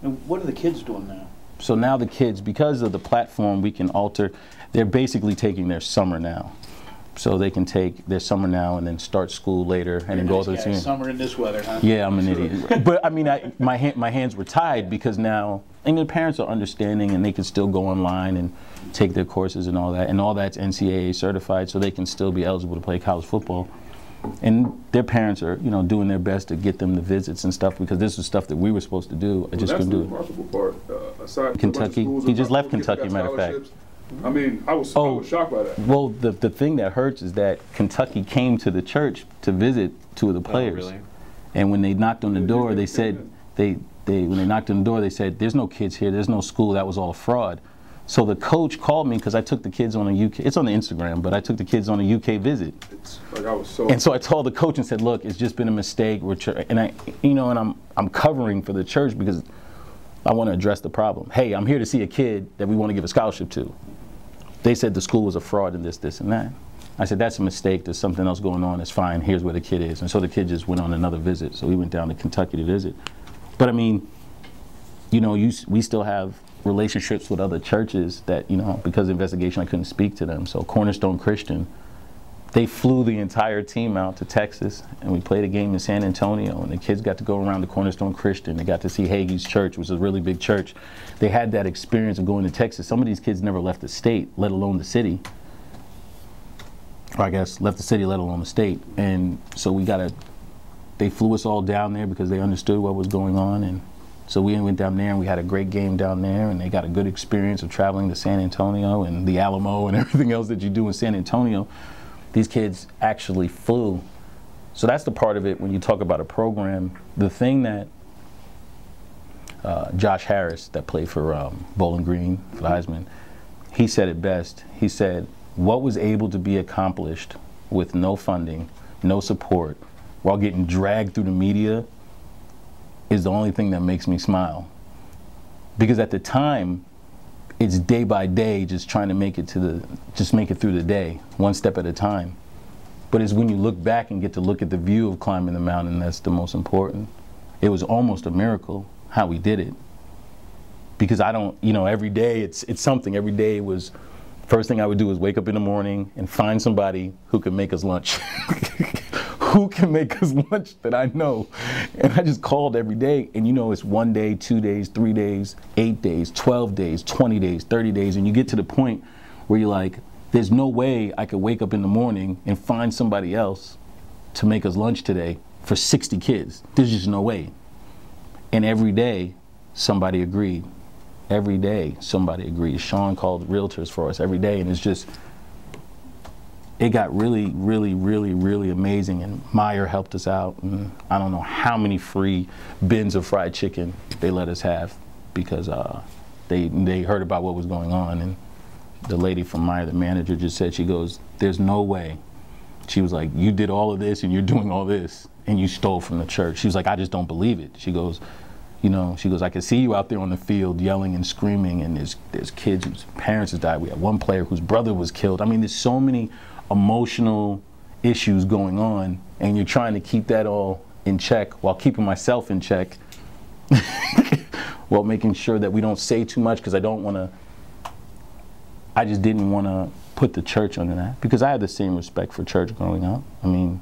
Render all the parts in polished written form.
And what are the kids doing now? So now the kids, because of the platform, we can alter. They're basically taking their summer now. So they can take their summer now and then start school later and then go through the summer in this weather, huh? Yeah, I'm an idiot. But I mean, my hands were tied because now, and the parents are understanding and they can still go online and take their courses and all that. And all that's NCAA certified, so they can still be eligible to play college football. And their parents are, you know, doing their best to get them the visits and stuff because this is stuff that we were supposed to do. I just couldn't do it. That's the remarkable part. Aside Kentucky, he just left Kentucky, matter of fact. I mean, I was shocked by that. Well, the thing that hurts is that Kentucky came to the church to visit two of the players. Oh, really? And when they knocked on the door, they said, when they knocked on the door, they said, there's no kids here, there's no school, that was all a fraud. So the coach called me because I took the kids on a UK, it's on the Instagram, but I took the kids on a UK visit. It's like I was so. And so I told the coach and said, look, it's just been a mistake. And I'm covering for the church because I want to address the problem. Hey, I'm here to see a kid that we want to give a scholarship to. They said the school was a fraud and this, and that. I said, that's a mistake. There's something else going on. It's fine. Here's where the kid is. And so the kid just went on another visit. So we went down to Kentucky to visit. But I mean, you know, we still have relationships with other churches that, you know, because of investigation, I couldn't speak to them. So Cornerstone Christian, they flew the entire team out to Texas, and we played a game in San Antonio, and the kids got to go around to Cornerstone Christian. They got to see Hagee's church, which is a really big church. They had that experience of going to Texas. Some of these kids never left the state, let alone the city. Or I guess left the city, let alone the state. And so they flew us all down there because they understood what was going on. And so we went down there and we had a great game down there, and they got a good experience of traveling to San Antonio and the Alamo and everything else that you do in San Antonio. These kids actually flew. So that's the part of it when you talk about a program. The thing that Josh Harris, that played for Bowling Green, for the Heisman, he said it best. He said, what was able to be accomplished with no funding, no support, while getting dragged through the media is the only thing that makes me smile. Because at the time, it's day by day, just trying to make it through the day, one step at a time. But it's when you look back and get to look at the view of climbing the mountain that's the most important. It was almost a miracle how we did it. Because I don't, you know, every day it's something. Every day was, first thing I would do is wake up in the morning and find somebody who could make us lunch. Who can make us lunch that I know? And I just called every day, and you know, it's 1 day, 2 days, 3 days, 8 days, 12 days, 20 days, 30 days, and you get to the point where you're like, there's no way I could wake up in the morning and find somebody else to make us lunch today for 60 kids. There's just no way. And every day, somebody agreed. Every day, somebody agreed. Sean called realtors for us every day, and it's just, it got really, really, really, really amazing, and Meyer helped us out, and I don't know how many free bins of fried chicken they let us have because they heard about what was going on, and the lady from Meyer, the manager, just said, she goes, there's no way. She was like, you did all of this and you're doing all this and you stole from the church. She was like, I just don't believe it. She goes, you know, she goes, I can see you out there on the field yelling and screaming, and there's kids whose parents have died. We had one player whose brother was killed. I mean, there's so many emotional issues going on, and you're trying to keep that all in check while keeping myself in check, while making sure that we don't say too much, because I just didn't want to put the church under that, because I had the same respect for church growing up. I mean,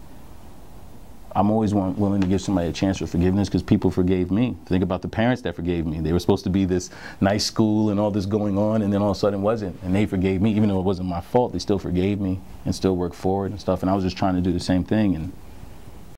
I'm always willing to give somebody a chance for forgiveness because people forgave me. Think about the parents that forgave me. They were supposed to be this nice school and all this going on, and then all of a sudden it wasn't. And they forgave me, even though it wasn't my fault. They still forgave me and still worked forward and stuff. And I was just trying to do the same thing. And